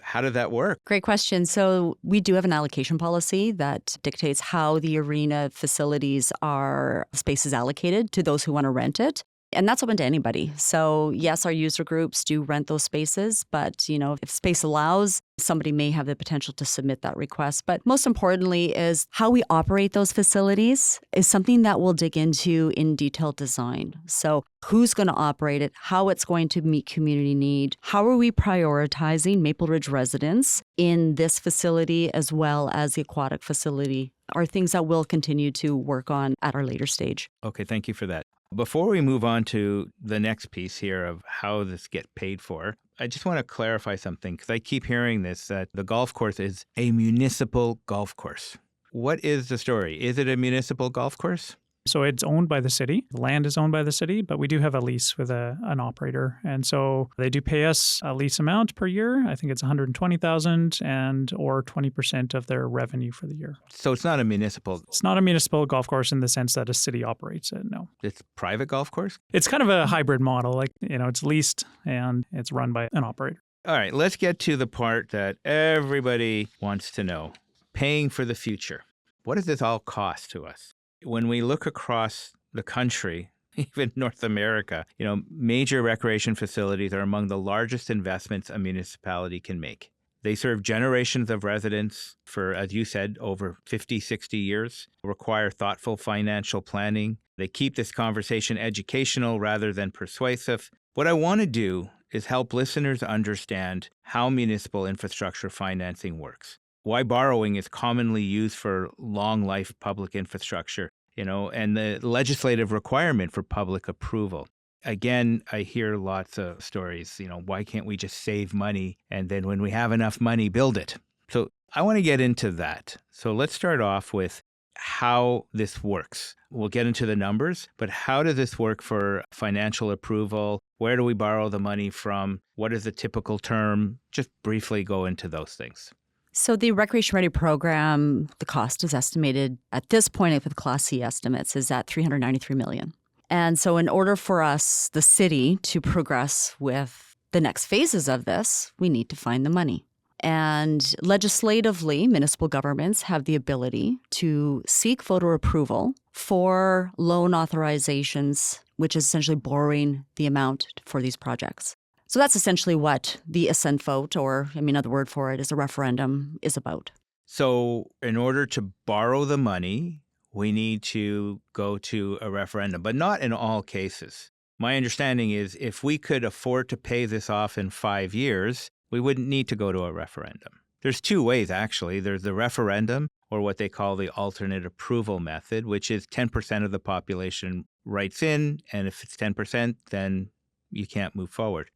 S1: How did that work?
S2: Great question. So we do have an allocation policy that dictates how the arena facilities are spaces allocated to those who want to rent it. And that's open to anybody. So yes, our user groups do rent those spaces, but if space allows, somebody may have the potential to submit that request. But most importantly is how we operate those facilities is something that we'll dig into in detailed design. So who's going to operate it, how it's going to meet community need, how are we prioritizing Maple Ridge residents in this facility as well as the aquatic facility are things that we'll continue to work on at our later stage.
S1: Okay, thank you for that. Before we move on to the next piece here of how this gets paid for, I just want to clarify something because I keep hearing this, that the golf course is a municipal golf course. What is the story? Is it a municipal golf course?
S3: So it's owned by the city. The land is owned by the city, but we do have a lease with an operator. And so they do pay us a lease amount per year. I think it's $120,000 and or 20% of their revenue for the year.
S1: So it's not a municipal.
S3: It's not a municipal golf course in the sense that a city operates it, no.
S1: It's a private golf course?
S3: It's kind of a hybrid model. It's leased and it's run by an operator.
S1: All right, let's get to the part that everybody wants to know. Paying for the future. What does this all cost to us? When we look across the country, even North America, major recreation facilities are among the largest investments a municipality can make. They serve generations of residents for, as you said, over 50, 60 years, require thoughtful financial planning. They keep this conversation educational rather than persuasive. What I want to do is help listeners understand how municipal infrastructure financing works. Why borrowing is commonly used for long-life public infrastructure, and the legislative requirement for public approval. Again, I hear lots of stories, why can't we just save money and then when we have enough money, build it? So I want to get into that. So let's start off with how this works. We'll get into the numbers, but how does this work for financial approval? Where do we borrow the money from? What is the typical term? Just briefly go into those things.
S2: So the Recreation Ready program, the cost is estimated at this point with Class C estimates is at $393 million. And so in order for us, the city, to progress with the next phases of this, we need to find the money. And legislatively, municipal governments have the ability to seek voter approval for loan authorizations, which is essentially borrowing the amount for these projects. So that's essentially what the assent vote, or another word for it is a referendum, is about.
S1: So in order to borrow the money, we need to go to a referendum, but not in all cases. My understanding is if we could afford to pay this off in 5 years, we wouldn't need to go to a referendum. There's 2 ways, actually. There's the referendum, or what they call the alternate approval method, which is 10% of the population writes in, and if it's 10%, then you can't move forward.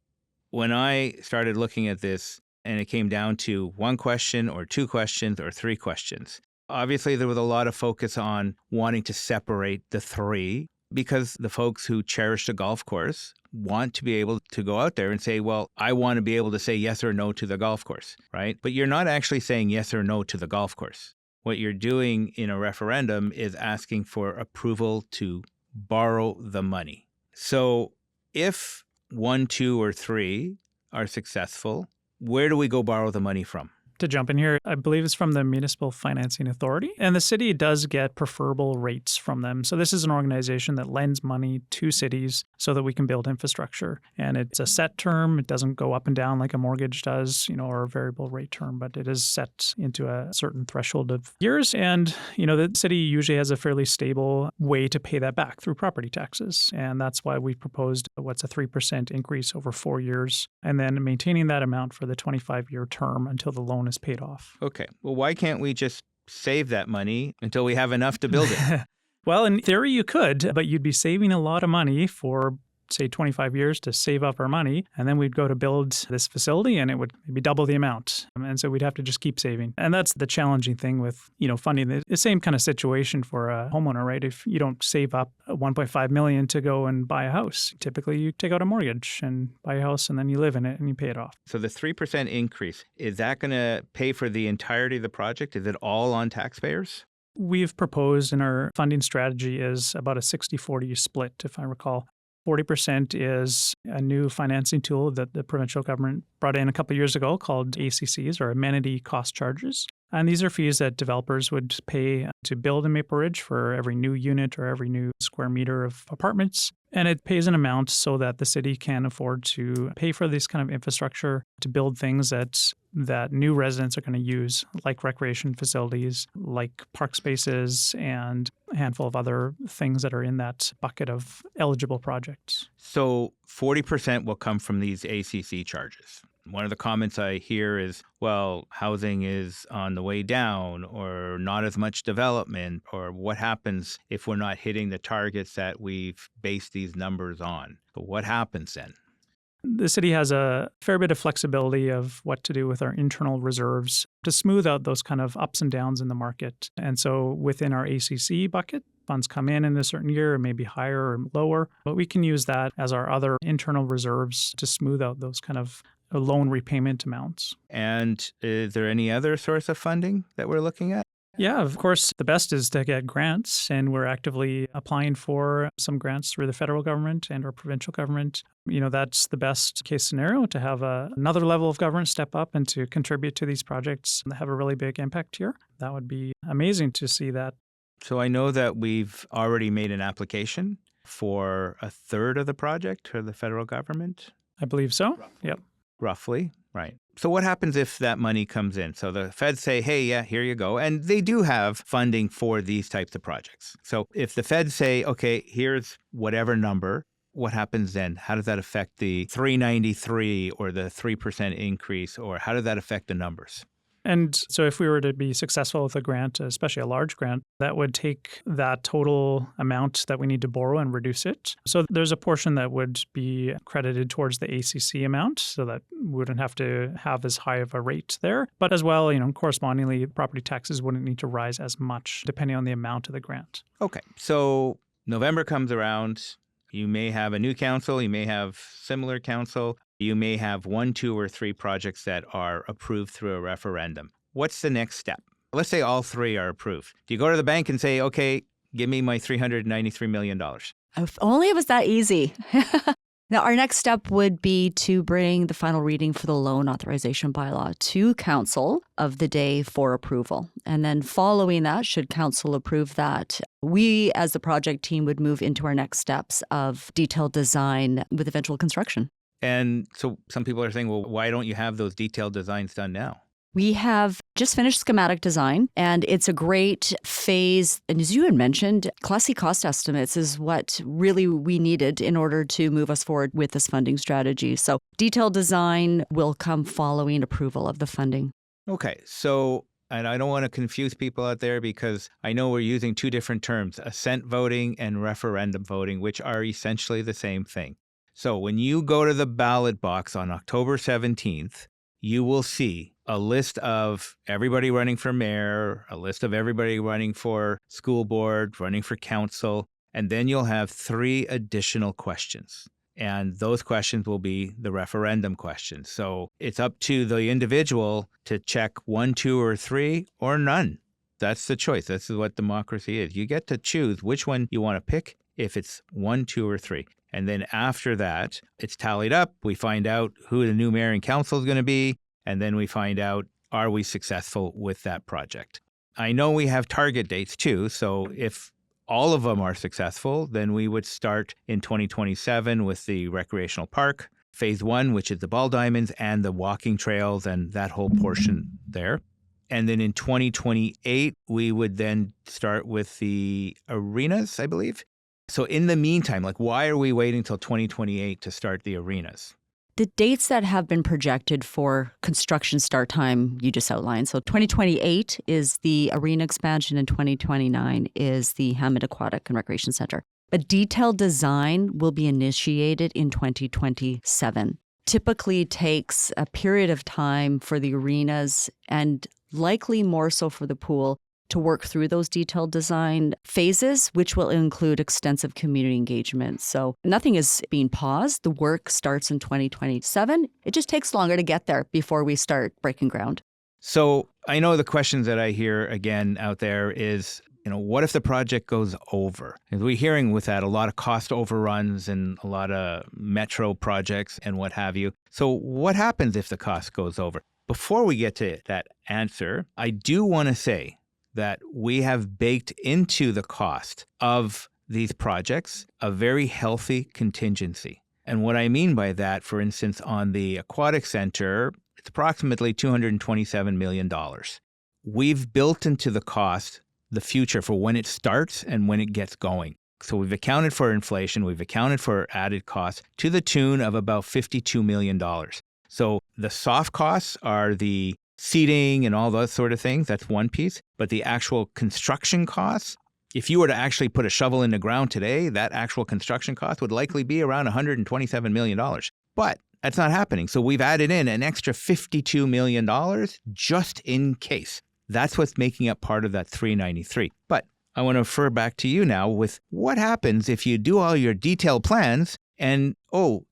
S1: When I started looking at this and it came down to 1 question or 2 questions or 3 questions, obviously there was a lot of focus on wanting to separate the 3 because the folks who cherish the golf course want to be able to go out there and say, well, I want to be able to say yes or no to the golf course, right? But you're not actually saying yes or no to the golf course. What you're doing in a referendum is asking for approval to borrow the money. So if 1, 2, or 3 are successful, where do we go borrow the money from?
S3: To jump in here, I believe it's from the Municipal Financing Authority, and the city does get preferable rates from them. So this is an organization that lends money to cities so that we can build infrastructure. And it's a set term. It doesn't go up and down like a mortgage does, or a variable rate term, but it is set into a certain threshold of years. And, the city usually has a fairly stable way to pay that back through property taxes. And that's why we proposed what's a 3% increase over 4 years, and then maintaining that amount for the 25-year term until the loan is paid off.
S1: Okay. Well, why can't we just save that money until we have enough to build it?
S3: Well, in theory, you could, but you'd be saving a lot of money for, say, 25 years to save up our money. And then we'd go to build this facility and it would maybe double the amount. And so we'd have to just keep saving. And that's the challenging thing with, funding. The same kind of situation for a homeowner, right? If you don't save up $1.5 million to go and buy a house, typically you take out a mortgage and buy a house and then you live in it and you pay it off.
S1: So the 3% increase, is that going to pay for the entirety of the project? Is it all on taxpayers?
S3: We've proposed in our funding strategy is about a 60-40 split, if I recall. 40% is a new financing tool that the provincial government brought in a couple of years ago called ACCs, or amenity cost charges. And these are fees that developers would pay to build in Maple Ridge for every new unit or every new square meter of apartments. And it pays an amount so that the city can afford to pay for this kind of infrastructure to build things that new residents are going to use, like recreation facilities, like park spaces, and a handful of other things that are in that bucket of eligible projects.
S1: So 40% will come from these ACC charges. One of the comments I hear is, well, housing is on the way down, or not as much development, or what happens if we're not hitting the targets that we've based these numbers on? So what happens then?
S3: The city has a fair bit of flexibility of what to do with our internal reserves to smooth out those kind of ups and downs in the market. And so within our ACC bucket, funds come in a certain year, maybe higher or lower, but we can use that as our other internal reserves to smooth out those kind of loan repayment amounts.
S1: And is there any other source of funding that we're looking at?
S3: Yeah, of course, the best is to get grants, and we're actively applying for some grants through the federal government and our provincial government. That's the best case scenario, to have another level of government step up and to contribute to these projects that have a really big impact here. That would be amazing to see that.
S1: So I know that we've already made an application for a third of the project for the federal government.
S3: I believe so. Yep.
S1: Roughly, right. So what happens if that money comes in? So the feds say, hey, yeah, here you go. And they do have funding for these types of projects. So if the feds say, okay, here's whatever number, what happens then? How does that affect the 393 or the 3% increase, or how does that affect the numbers?
S3: And so if we were to be successful with a grant, especially a large grant, that would take that total amount that we need to borrow and reduce it. So there's a portion that would be credited towards the ACC amount, so that we wouldn't have to have as high of a rate there. But as well, correspondingly, property taxes wouldn't need to rise as much depending on the amount of the grant.
S1: Okay. So November comes around. You may have a new council. You may have similar council. You may have 1, 2, or 3 projects that are approved through a referendum. What's the next step? Let's say all 3 are approved. Do you go to the bank and say, okay, give me my $393 million?
S2: If only it was that easy. Now, our next step would be to bring the final reading for the loan authorization bylaw to council of the day for approval. And then following that, should council approve that, we as the project team would move into our next steps of detailed design with eventual construction.
S1: And so some people are saying, well, why don't you have those detailed designs done now?
S2: We have just finished schematic design, and it's a great phase. And as you had mentioned, Class C cost estimates is what really we needed in order to move us forward with this funding strategy. So detailed design will come following approval of the funding.
S1: Okay, so, and I don't want to confuse people out there, because I know we're using 2 different terms, assent voting and referendum voting, which are essentially the same thing. So when you go to the ballot box on October 17th, you will see a list of everybody running for mayor, a list of everybody running for school board, running for council, and then you'll have 3 additional questions. And those questions will be the referendum questions. So it's up to the individual to check 1, 2, or 3, or none. That's the choice. That's what democracy is. You get to choose which one you want to pick, if it's 1, 2, or 3. And then after that, it's tallied up. We find out who the new mayor and council is going to be. And then we find out, are we successful with that project? I know we have target dates too. So if all of them are successful, then we would start in 2027 with the recreational park, phase 1, which is the ball diamonds and the walking trails and that whole portion there. And then in 2028, we would then start with the arenas, I believe. So in the meantime, like, why are we waiting till 2028 to start the arenas?
S2: The dates that have been projected for construction start time you just outlined. So 2028 is the arena expansion and 2029 is the Hammond Aquatic and Recreation Center. A detailed design will be initiated in 2027. Typically takes a period of time for the arenas and likely more so for the pool to work through those detailed design phases, which will include extensive community engagement. So nothing is being paused. The work starts in 2027. It just takes longer to get there before we start breaking ground.
S1: So I know the questions that I hear again out there is, what if the project goes over? And we're hearing with that a lot of cost overruns and a lot of metro projects and what have you. So what happens if the cost goes over? Before we get to that answer, I do want to say that we have baked into the cost of these projects a very healthy contingency. And what I mean by that, for instance, on the aquatic center, it's approximately $227 million. We've built into the cost the future for when it starts and when it gets going. So we've accounted for inflation, we've accounted for added costs to the tune of about $52 million. So the soft costs are the seating and all those sort of things. That's one piece. But the actual construction costs, if you were to actually put a shovel in the ground today, that actual construction cost would likely be around $127 million. But that's not happening. So we've added in an extra $52 million just in case. That's what's making up part of that 393. But I want to refer back to you now with what happens if you do all your detailed plans and,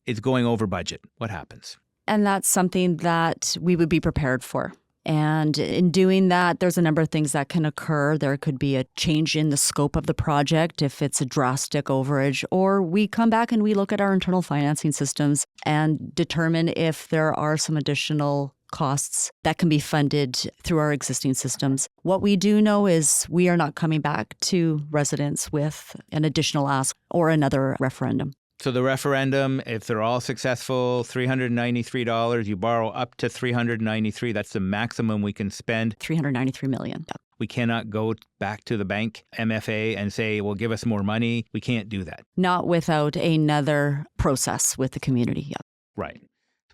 S1: it's going over budget. What happens?
S2: And that's something that we would be prepared for. And in doing that, there's a number of things that can occur. There could be a change in the scope of the project if it's a drastic overage, or we come back and we look at our internal financing systems and determine if there are some additional costs that can be funded through our existing systems. What we do know is we are not coming back to residents with an additional ask or another referendum.
S1: So the referendum, if they're all successful, $393, you borrow up to $393. That's the maximum we can spend.
S2: $393 million. Yep.
S1: We cannot go back to the bank, MFA, and say, well, give us more money. We can't do that.
S2: Not without another process with the community. Yep.
S1: Right.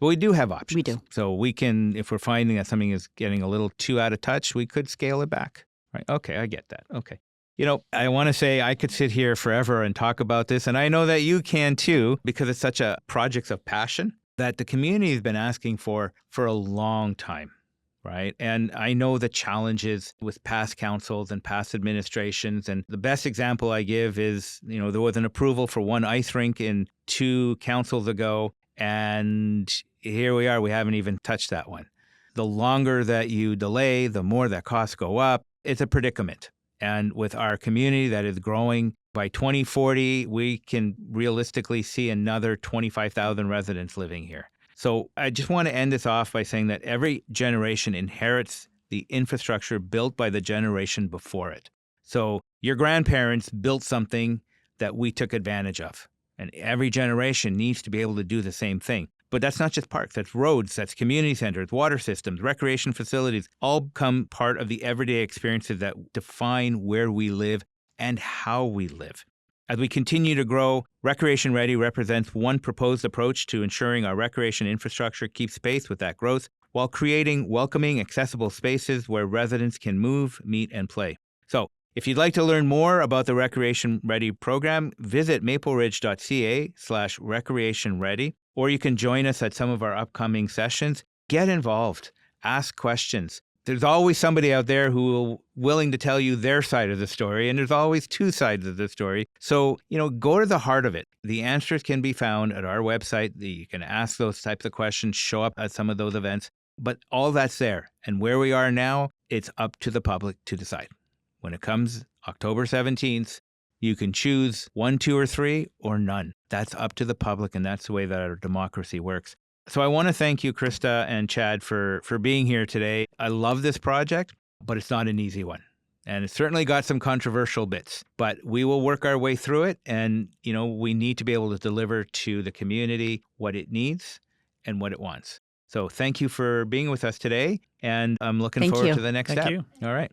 S1: But we do have options.
S2: We do.
S1: So we can, if we're finding that something is getting a little too out of touch, we could scale it back. Right. Okay, I get that. Okay. I want to say I could sit here forever and talk about this, and I know that you can too, because it's such a project of passion that the community has been asking for a long time, right? And I know the challenges with past councils and past administrations, and the best example I give is, there was an approval for one ice rink in 2 councils ago, and here we are, we haven't even touched that one. The longer that you delay, the more that costs go up. It's a predicament. And with our community that is growing, by 2040, we can realistically see another 25,000 residents living here. So I just want to end this off by saying that every generation inherits the infrastructure built by the generation before it. So your grandparents built something that we took advantage of. And every generation needs to be able to do the same thing. But that's not just parks, that's roads, that's community centers, water systems, recreation facilities, all become part of the everyday experiences that define where we live and how we live. As we continue to grow, Recreation Ready represents one proposed approach to ensuring our recreation infrastructure keeps pace with that growth while creating welcoming, accessible spaces where residents can move, meet, and play. So, if you'd like to learn more about the Recreation Ready program, visit mapleridge.ca/Recreation Ready. Or you can join us at some of our upcoming sessions. Get involved. Ask questions. There's always somebody out there who is willing to tell you their side of the story, and there's always 2 sides of the story. So, go to the heart of it. The answers can be found at our website. You can ask those types of questions, show up at some of those events. But all that's there. And where we are now, it's up to the public to decide. When it comes October 17th, you can choose 1, 2, or 3, or none. That's up to the public, and that's the way that our democracy works. So I want to thank you, Christa and Chad, for being here today. I love this project, but it's not an easy one. And it's certainly got some controversial bits, but we will work our way through it. And, we need to be able to deliver to the community what it needs and what it wants. So thank you for being with us today. And I'm looking
S2: Thank
S1: forward
S2: you.
S1: to the next
S3: Thank
S1: step.
S3: you.
S1: All right.